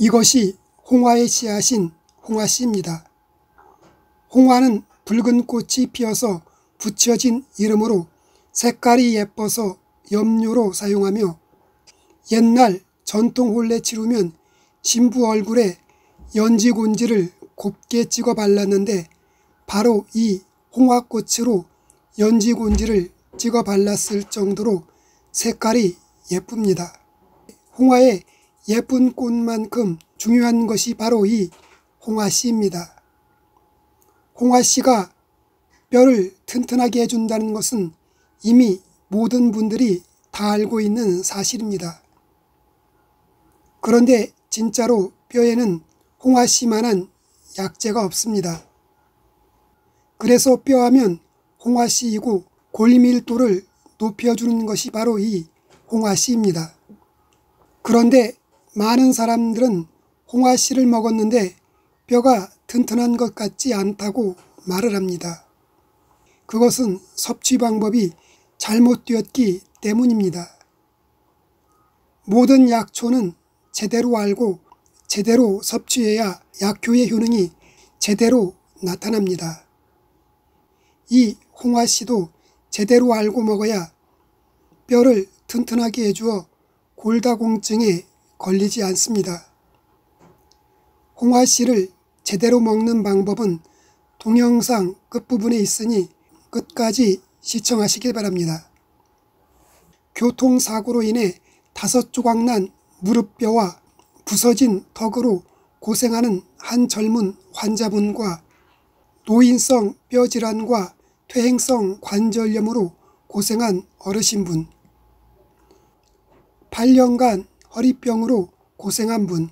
이것이 홍화의 씨앗인 홍화씨입니다. 홍화는 붉은 꽃이 피어서 붙여진 이름으로 색깔이 예뻐서 염료로 사용하며 옛날 전통 혼례 치르면 신부 얼굴에 연지곤지를 곱게 찍어 발랐는데 바로 이 홍화꽃으로 연지곤지를 찍어 발랐을 정도로 색깔이 예쁩니다. 홍화의 예쁜 꽃만큼 중요한 것이 바로 이 홍화씨입니다. 홍화씨가 뼈를 튼튼하게 해준다는 것은 이미 모든 분들이 다 알고 있는 사실입니다. 그런데 진짜로 뼈에는 홍화씨만한 약재가 없습니다. 그래서 뼈하면 홍화씨이고 골밀도를 높여주는 것이 바로 이 홍화씨입니다. 그런데 많은 사람들은 홍화씨를 먹었는데 뼈가 튼튼한 것 같지 않다고 말을 합니다. 그것은 섭취 방법이 잘못되었기 때문입니다. 모든 약초는 제대로 알고 제대로 섭취해야 약효의 효능이 제대로 나타납니다. 이 홍화씨도 제대로 알고 먹어야 뼈를 튼튼하게 해주어 골다공증에 걸리지 않습니다. 홍화씨를 제대로 먹는 방법은 동영상 끝부분에 있으니 끝까지 시청하시길 바랍니다. 교통사고로 인해 5조각 난 무릎뼈와 부서진 턱으로 고생하는 한 젊은 환자분과 노인성 뼈질환과 퇴행성 관절염으로 고생한 어르신분, 8년간 허리병으로 고생한 분,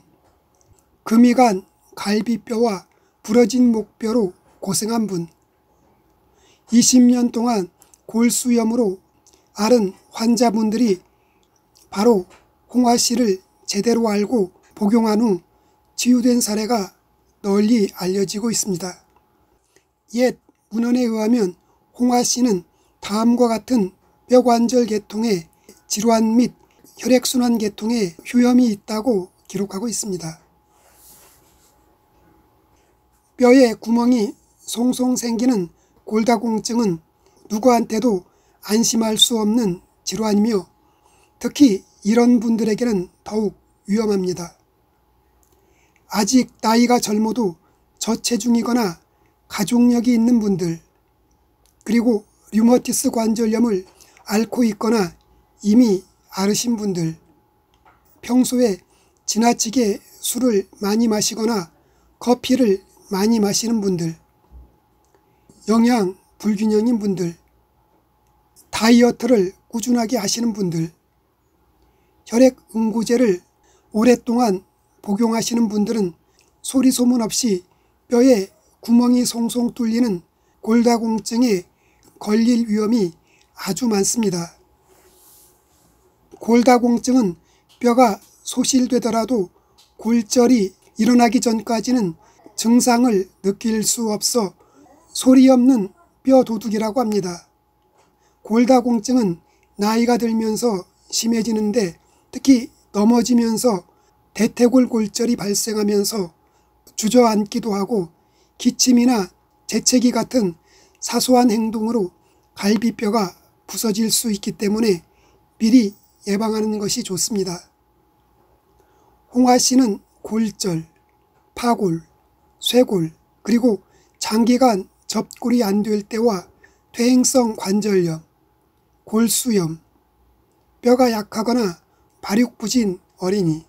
금이 간 갈비뼈와 부러진 목뼈로 고생한 분, 20년 동안 골수염으로 앓은 환자분들이 바로 홍화씨를 제대로 알고 복용한 후 치유된 사례가 널리 알려지고 있습니다. 옛 문헌에 의하면 홍화씨는 다음과 같은 뼈관절 계통의 질환 및 혈액순환 계통에 효염이 있다고 기록하고 있습니다. 뼈에 구멍이 송송 생기는 골다공증은 누구한테도 안심할 수 없는 질환이며 특히 이런 분들에게는 더욱 위험합니다. 아직 나이가 젊어도 저체중이거나 가족력이 있는 분들, 그리고 류머티스 관절염을 앓고 있거나 이미 앓으신 분들, 평소에 지나치게 술을 많이 마시거나 커피를 많이 마시는 분들, 영양 불균형인 분들, 다이어트를 꾸준하게 하시는 분들, 혈액응고제를 오랫동안 복용하시는 분들은 소리 소문 없이 뼈에 구멍이 송송 뚫리는 골다공증에 걸릴 위험이 아주 많습니다. 골다공증은 뼈가 소실되더라도 골절이 일어나기 전까지는 증상을 느낄 수 없어 소리 없는 뼈 도둑이라고 합니다. 골다공증은 나이가 들면서 심해지는데 특히 넘어지면서 대퇴골 골절이 발생하면서 주저앉기도 하고 기침이나 재채기 같은 사소한 행동으로 갈비뼈가 부서질 수 있기 때문에 미리 예방하는 것이 좋습니다. 홍화씨는 골절, 파골, 쇄골, 그리고 장기간 접골이 안 될 때와 퇴행성 관절염, 골수염, 뼈가 약하거나 발육부진 어린이,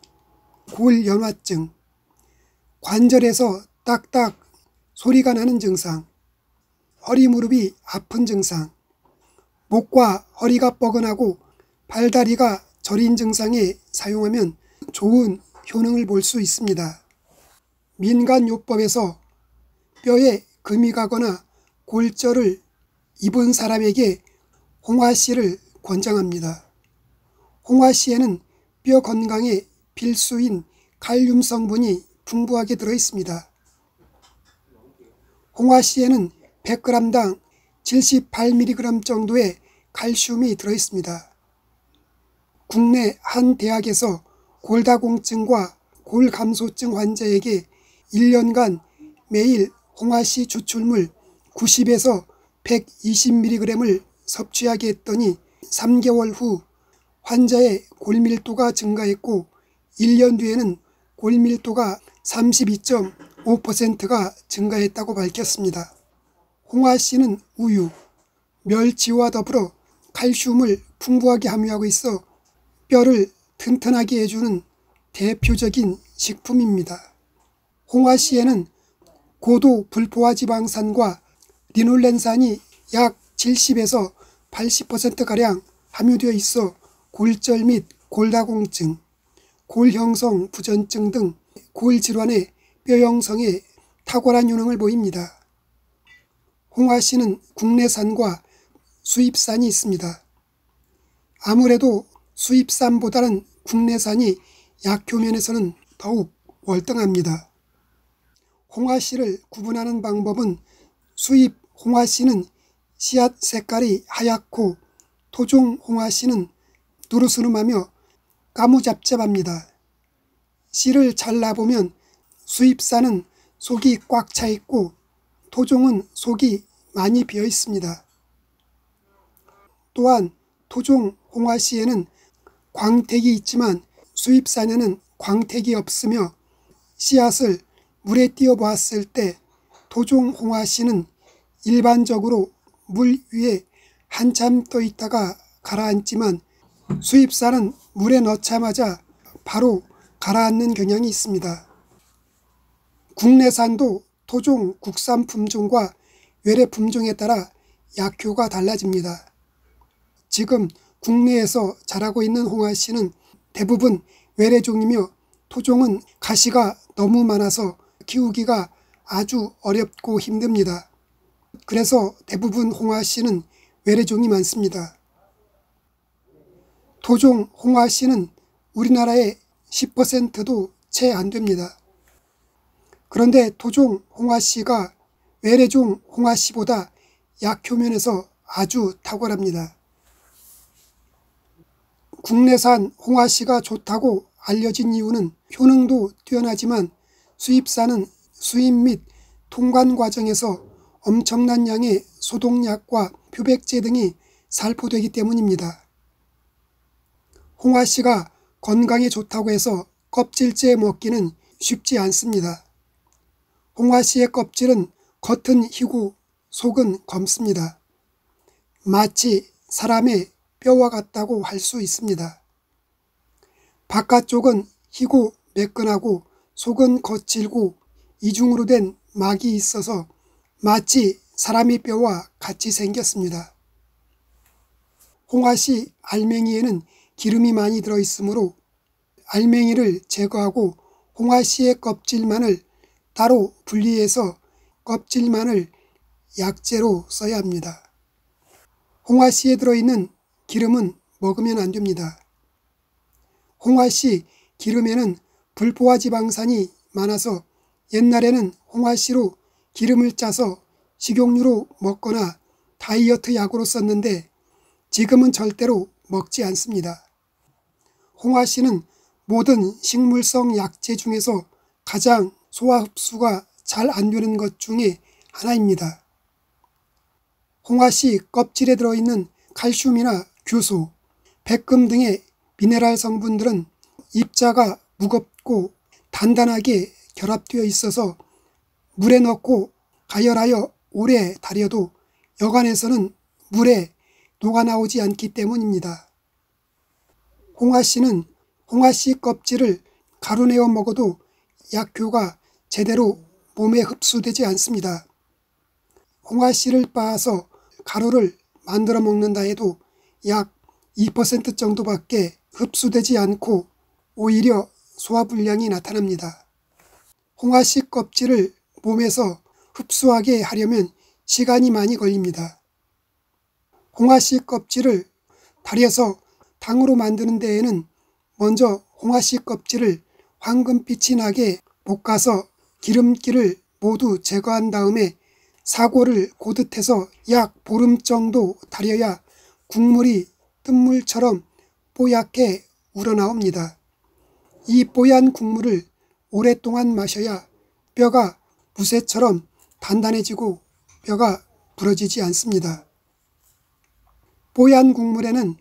골연화증, 관절에서 딱딱 소리가 나는 증상, 허리 무릎이 아픈 증상, 목과 허리가 뻐근하고 발다리가 저린 증상에 사용하면 좋은 효능을 볼 수 있습니다. 민간요법에서 뼈에 금이 가거나 골절을 입은 사람에게 홍화씨를 권장합니다. 홍화씨에는 뼈 건강에 필수인 칼륨 성분이 풍부하게 들어있습니다. 홍화씨에는 100g당 78mg 정도의 칼슘이 들어있습니다. 국내 한 대학에서 골다공증과 골감소증 환자에게 1년간 매일 홍화씨 추출물 90에서 120mg을 섭취하게 했더니 3개월 후 환자의 골밀도가 증가했고 1년 뒤에는 골밀도가 32.5%가 증가했다고 밝혔습니다. 홍화씨는 우유, 멸치와 더불어 칼슘을 풍부하게 함유하고 있어 뼈를 튼튼하게 해주는 대표적인 식품입니다. 홍화씨에는 고도 불포화 지방산과 리놀렌산이 약 70에서 80%가량 함유되어 있어 골절 및 골다공증, 골형성 부전증 등 골질환의 뼈 형성에 탁월한 효능을 보입니다. 홍화씨는 국내산과 수입산이 있습니다. 아무래도 수입산보다는 국내산이 약효면에서는 더욱 월등합니다. 홍화씨를 구분하는 방법은 수입 홍화씨는 씨앗 색깔이 하얗고 토종 홍화씨는 누르스름하며 까무잡잡합니다. 씨를 잘라보면 수입산은 속이 꽉 차 있고 토종은 속이 많이 비어 있습니다. 또한 토종 홍화씨에는 광택이 있지만 수입산에는 광택이 없으며 씨앗을 물에 띄어 보았을 때 토종 홍화씨는 일반적으로 물 위에 한참 떠 있다가 가라앉지만 수입산은 물에 넣자마자 바로 가라앉는 경향이 있습니다. 국내산도 토종 국산 품종과 외래 품종에 따라 약효가 달라집니다. 지금 국내에서 자라고 있는 홍화씨는 대부분 외래종이며 토종은 가시가 너무 많아서 키우기가 아주 어렵고 힘듭니다. 그래서 대부분 홍화씨는 외래종이 많습니다. 토종 홍화씨는 우리나라의 10%도 채 안 됩니다. 그런데 토종 홍화씨가 외래종 홍화씨보다 약효면에서 아주 탁월합니다. 국내산 홍화씨가 좋다고 알려진 이유는 효능도 뛰어나지만 수입산은 수입 및 통관 과정에서 엄청난 양의 소독약과 표백제 등이 살포되기 때문입니다. 홍화씨가 건강에 좋다고 해서 껍질째 먹기는 쉽지 않습니다. 홍화씨의 껍질은 겉은 희고 속은 검습니다. 마치 사람의 뼈와 같다고 할 수 있습니다. 바깥쪽은 희고 매끈하고 속은 거칠고 이중으로 된 막이 있어서 마치 사람의 뼈와 같이 생겼습니다. 홍화씨 알맹이에는 기름이 많이 들어있으므로 알맹이를 제거하고 홍화씨의 껍질만을 따로 분리해서 껍질만을 약재로 써야 합니다. 홍화씨에 들어있는 기름은 먹으면 안 됩니다. 홍화씨 기름에는 불포화 지방산이 많아서 옛날에는 홍화씨로 기름을 짜서 식용유로 먹거나 다이어트 약으로 썼는데 지금은 절대로 먹지 않습니다. 홍화씨는 모든 식물성 약재 중에서 가장 소화 흡수가 잘 안 되는 것 중에 하나입니다. 홍화씨 껍질에 들어있는 칼슘이나 규소, 백금 등의 미네랄 성분들은 입자가 무겁고 단단하게 결합되어 있어서 물에 넣고 가열하여 오래 달여도 여간에서는 물에 녹아나오지 않기 때문입니다. 홍화씨는 홍화씨 껍질을 가루내어 먹어도 약효가 제대로 몸에 흡수되지 않습니다. 홍화씨를 빻아서 가루를 만들어 먹는다 해도 약 2% 정도밖에 흡수되지 않고 오히려 소화불량이 나타납니다. 홍화씨 껍질을 몸에서 흡수하게 하려면 시간이 많이 걸립니다. 홍화씨 껍질을 달여서 당으로 만드는 데에는 먼저 홍화씨 껍질을 황금빛이 나게 볶아서 기름기를 모두 제거한 다음에 사골을 고듯해서 약 보름 정도 달여야 국물이 뜬물처럼 뽀얗게 우러나옵니다. 이 뽀얀 국물을 오랫동안 마셔야 뼈가 무쇠처럼 단단해지고 뼈가 부러지지 않습니다. 뽀얀 국물에는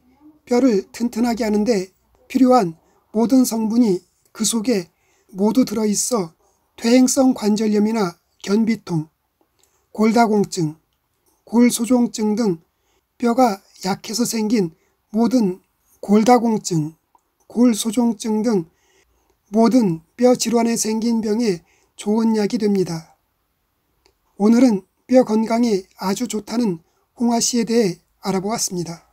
뼈를 튼튼하게 하는데 필요한 모든 성분이 그 속에 모두 들어있어 퇴행성 관절염이나 견비통, 골다공증, 골소종증 등 뼈가 약해서 생긴 모든 골다공증, 골소종증 등 모든 뼈 질환에 생긴 병에 좋은 약이 됩니다. 오늘은 뼈 건강에 아주 좋다는 홍화씨에 대해 알아보았습니다.